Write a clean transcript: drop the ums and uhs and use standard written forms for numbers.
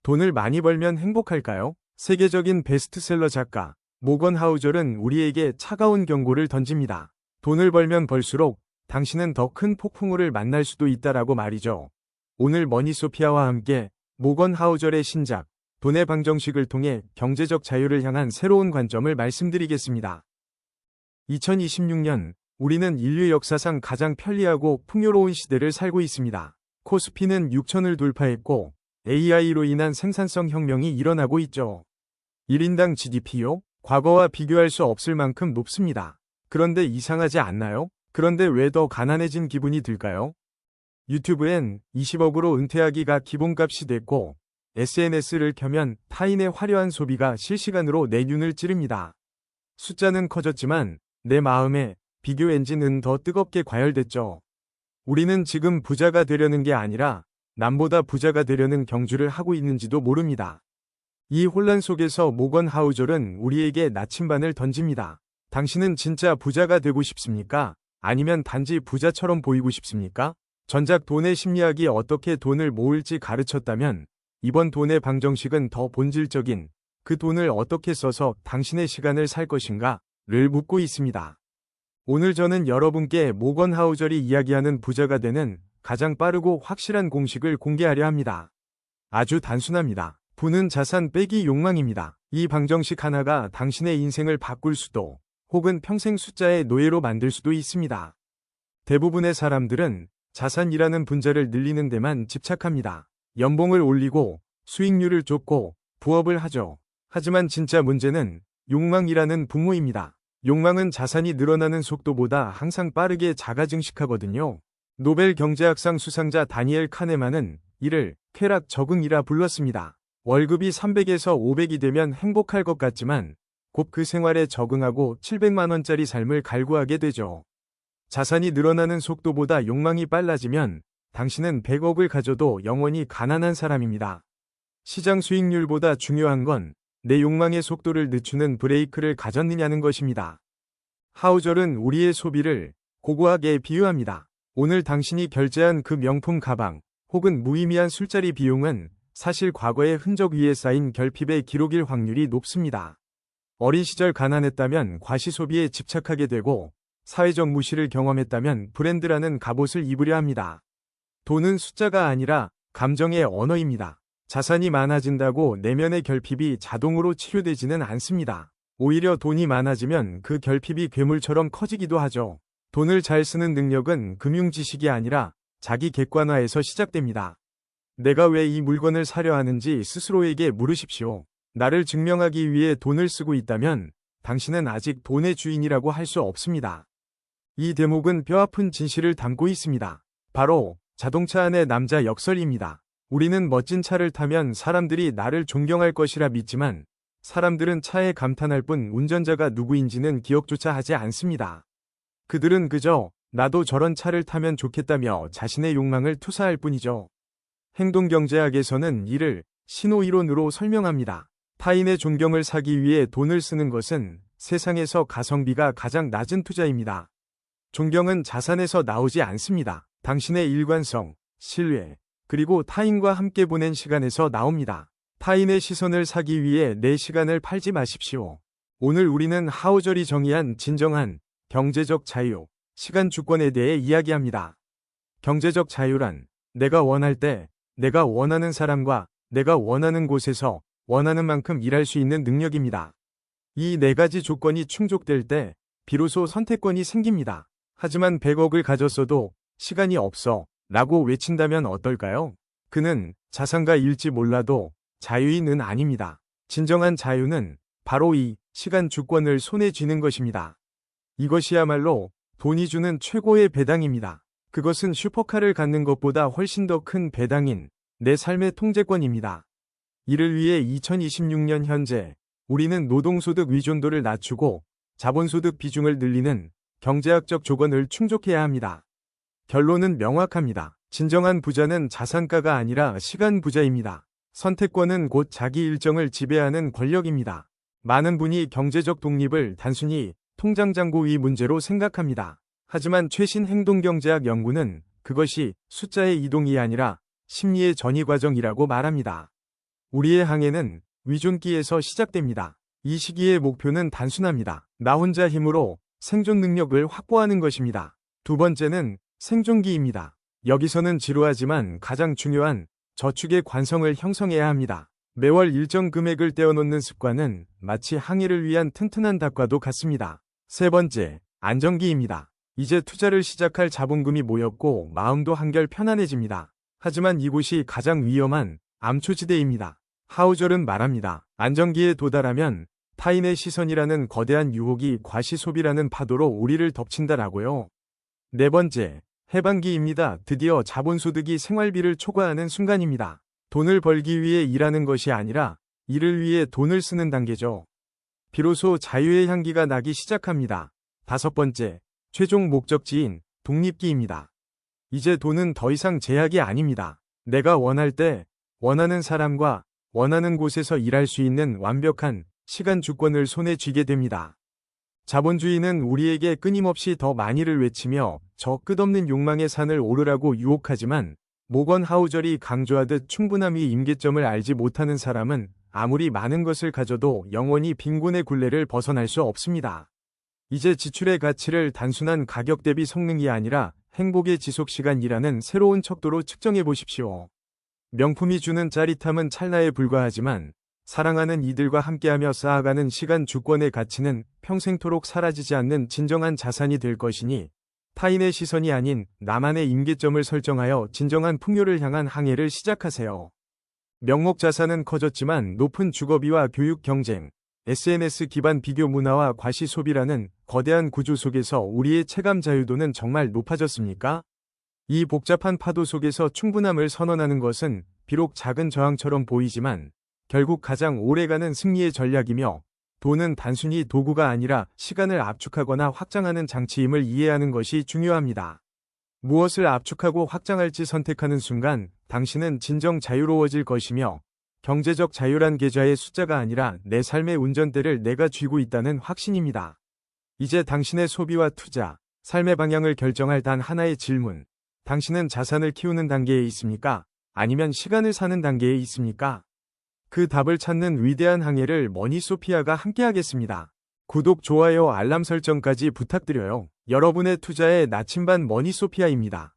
돈을 많이 벌면 행복할까요? 세계적인 베스트셀러 작가 모건 하우절은 우리에게 차가운 경고를 던집니다. 돈을 벌면 벌수록 당신은 더 큰 폭풍우를 만날 수도 있다라고 말이죠. 오늘 머니소피아와 함께 모건 하우절의 신작 돈의 방정식을 통해 경제적 자유를 향한 새로운 관점을 말씀드리겠습니다. 2026년 우리는 인류 역사상 가장 편리하고 풍요로운 시대를 살고 있습니다. 코스피는 6천을 돌파했고 AI로 인한 생산성 혁명이 일어나고 있죠. 1인당 GDP요? 과거와 비교할 수 없을 만큼 높습니다. 그런데 이상하지 않나요? 그런데 왜 더 가난해진 기분이 들까요? 유튜브엔 20억으로 은퇴하기가 기본값이 됐고 SNS를 켜면 타인의 화려한 소비가 실시간으로 내 눈을 찌릅니다. 숫자는 커졌지만 내 마음에 비교 엔진은 더 뜨겁게 과열됐죠. 우리는 지금 부자가 되려는 게 아니라 남보다 부자가 되려는 경주를 하고 있는지도 모릅니다. 이 혼란 속에서 모건 하우절은 우리에게 나침반을 던집니다. 당신은 진짜 부자가 되고 싶습니까? 아니면 단지 부자처럼 보이고 싶습니까? 전작 돈의 심리학이 어떻게 돈을 모을지 가르쳤다면 이번 돈의 방정식은 더 본질적인 그 돈을 어떻게 써서 당신의 시간을 살 것인가를 묻고 있습니다. 오늘 저는 여러분께 모건 하우절이 이야기하는 부자가 되는 가장 빠르고 확실한 공식을 공개하려 합니다. 아주 단순합니다. 부는 자산 빼기 욕망입니다. 이 방정식 하나가 당신의 인생을 바꿀 수도 혹은 평생 숫자의 노예로 만들 수도 있습니다. 대부분의 사람들은 자산이라는 분자를 늘리는 데만 집착합니다. 연봉을 올리고 수익률을 쫓고 부업을 하죠. 하지만 진짜 문제는 욕망이라는 분모입니다. 욕망은 자산이 늘어나는 속도보다 항상 빠르게 자가 증식하거든요. 노벨 경제학상 수상자 다니엘 카네만은 이를 쾌락 적응이라 불렀습니다. 월급이 300에서 500이 되면 행복할 것 같지만 곧 그 생활에 적응하고 700만 원짜리 삶을 갈구하게 되죠. 자산이 늘어나는 속도보다 욕망이 빨라지면 당신은 100억을 가져도 영원히 가난한 사람입니다. 시장 수익률보다 중요한 건 내 욕망의 속도를 늦추는 브레이크를 가졌느냐는 것입니다. 하우절은 우리의 소비를 고고하게 비유합니다. 오늘 당신이 결제한 그 명품 가방 혹은 무의미한 술자리 비용은 사실 과거의 흔적 위에 쌓인 결핍의 기록일 확률이 높습니다. 어린 시절 가난했다면 과시소비에 집착하게 되고 사회적 무시를 경험했다면 브랜드라는 갑옷을 입으려 합니다. 돈은 숫자가 아니라 감정의 언어입니다. 자산이 많아진다고 내면의 결핍이 자동으로 치료되지는 않습니다. 오히려 돈이 많아지면 그 결핍이 괴물처럼 커지기도 하죠. 돈을 잘 쓰는 능력은 금융 지식이 아니라 자기 객관화에서 시작됩니다. 내가 왜 이 물건을 사려 하는지 스스로에게 물으십시오. 나를 증명하기 위해 돈을 쓰고 있다면 당신은 아직 돈의 주인이라고 할 수 없습니다. 이 대목은 뼈아픈 진실을 담고 있습니다. 바로 자동차 안의 남자 역설입니다. 우리는 멋진 차를 타면 사람들이 나를 존경할 것이라 믿지만 사람들은 차에 감탄할 뿐 운전자가 누구인지는 기억조차 하지 않습니다. 그들은 그저 나도 저런 차를 타면 좋겠다며 자신의 욕망을 투사할 뿐이죠. 행동경제학에서는 이를 신호이론으로 설명합니다. 타인의 존경을 사기 위해 돈을 쓰는 것은 세상에서 가성비가 가장 낮은 투자입니다. 존경은 자산에서 나오지 않습니다. 당신의 일관성, 신뢰, 그리고 타인과 함께 보낸 시간에서 나옵니다. 타인의 시선을 사기 위해 내 시간을 팔지 마십시오. 오늘 우리는 하우절이 정의한 진정한 경제적 자유, 시간 주권에 대해 이야기합니다. 경제적 자유란 내가 원할 때, 내가 원하는 사람과 내가 원하는 곳에서 원하는 만큼 일할 수 있는 능력입니다. 이 네 가지 조건이 충족될 때 비로소 선택권이 생깁니다. 하지만 100억을 가졌어도 시간이 없어 라고 외친다면 어떨까요? 그는 자산가 일지 몰라도 자유인은 아닙니다. 진정한 자유는 바로 이 시간 주권을 손에 쥐는 것입니다. 이것이야말로 돈이 주는 최고의 배당입니다. 그것은 슈퍼카를 갖는 것보다 훨씬 더 큰 배당인 내 삶의 통제권입니다. 이를 위해 2026년 현재 우리는 노동소득 의존도를 낮추고 자본소득 비중을 늘리는 경제학적 조건을 충족해야 합니다. 결론은 명확합니다. 진정한 부자는 자산가가 아니라 시간 부자입니다. 선택권은 곧 자기 일정을 지배하는 권력입니다. 많은 분이 경제적 독립을 단순히 통장잔고의 문제로 생각합니다. 하지만 최신 행동경제학 연구는 그것이 숫자의 이동이 아니라 심리의 전이 과정이라고 말합니다. 우리의 항해는 위존기에서 시작됩니다. 이 시기의 목표는 단순합니다. 나 혼자 힘으로 생존 능력을 확보하는 것입니다. 두 번째는 생존기입니다. 여기서는 지루하지만 가장 중요한 저축의 관성을 형성해야 합니다. 매월 일정 금액을 떼어놓는 습관은 마치 항해를 위한 튼튼한 닭과도 같습니다. 세 번째, 안정기입니다. 이제 투자를 시작할 자본금이 모였고 마음도 한결 편안해집니다. 하지만 이곳이 가장 위험한 암초지대입니다. 하우절은 말합니다. 안정기에 도달하면 타인의 시선이라는 거대한 유혹이 과시소비라는 파도로 우리를 덮친다라고요. 네 번째, 해방기입니다. 드디어 자본소득이 생활비를 초과하는 순간입니다. 돈을 벌기 위해 일하는 것이 아니라 이를 위해 돈을 쓰는 단계죠. 비로소 자유의 향기가 나기 시작합니다. 다섯 번째, 최종 목적지인 독립기입니다. 이제 돈은 더 이상 제약이 아닙니다. 내가 원할 때 원하는 사람과 원하는 곳에서 일할 수 있는 완벽한 시간 주권을 손에 쥐게 됩니다. 자본주의는 우리에게 끊임없이 더 많이를 외치며 저 끝없는 욕망의 산을 오르라고 유혹하지만 모건 하우절이 강조하듯 충분함이 임계점을 알지 못하는 사람은 아무리 많은 것을 가져도 영원히 빈곤의 굴레를 벗어날 수 없습니다. 이제 지출의 가치를 단순한 가격 대비 성능이 아니라 행복의 지속시간이라는 새로운 척도로 측정해 보십시오. 명품이 주는 짜릿함은 찰나에 불과하지만 사랑하는 이들과 함께하며 쌓아가는 시간 주권의 가치는 평생토록 사라지지 않는 진정한 자산이 될 것이니 타인의 시선이 아닌 나만의 임계점을 설정하여 진정한 풍요를 향한 항해를 시작하세요. 명목 자산은 커졌지만 높은 주거비와 교육 경쟁, SNS 기반 비교 문화와 과시 소비라는 거대한 구조 속에서 우리의 체감 자유도는 정말 높아졌습니까? 이 복잡한 파도 속에서 충분함을 선언하는 것은 비록 작은 저항처럼 보이지만 결국 가장 오래가는 승리의 전략이며 돈은 단순히 도구가 아니라 시간을 압축하거나 확장하는 장치임을 이해하는 것이 중요합니다. 무엇을 압축하고 확장할지 선택하는 순간 당신은 진정 자유로워질 것이며 경제적 자유란 계좌의 숫자가 아니라 내 삶의 운전대를 내가 쥐고 있다는 확신입니다. 이제 당신의 소비와 투자, 삶의 방향을 결정할 단 하나의 질문. 당신은 자산을 키우는 단계에 있습니까? 아니면 시간을 사는 단계에 있습니까? 그 답을 찾는 위대한 항해를 머니소피아가 함께하겠습니다. 구독, 좋아요, 알람 설정까지 부탁드려요. 여러분의 투자의 나침반 머니소피아입니다.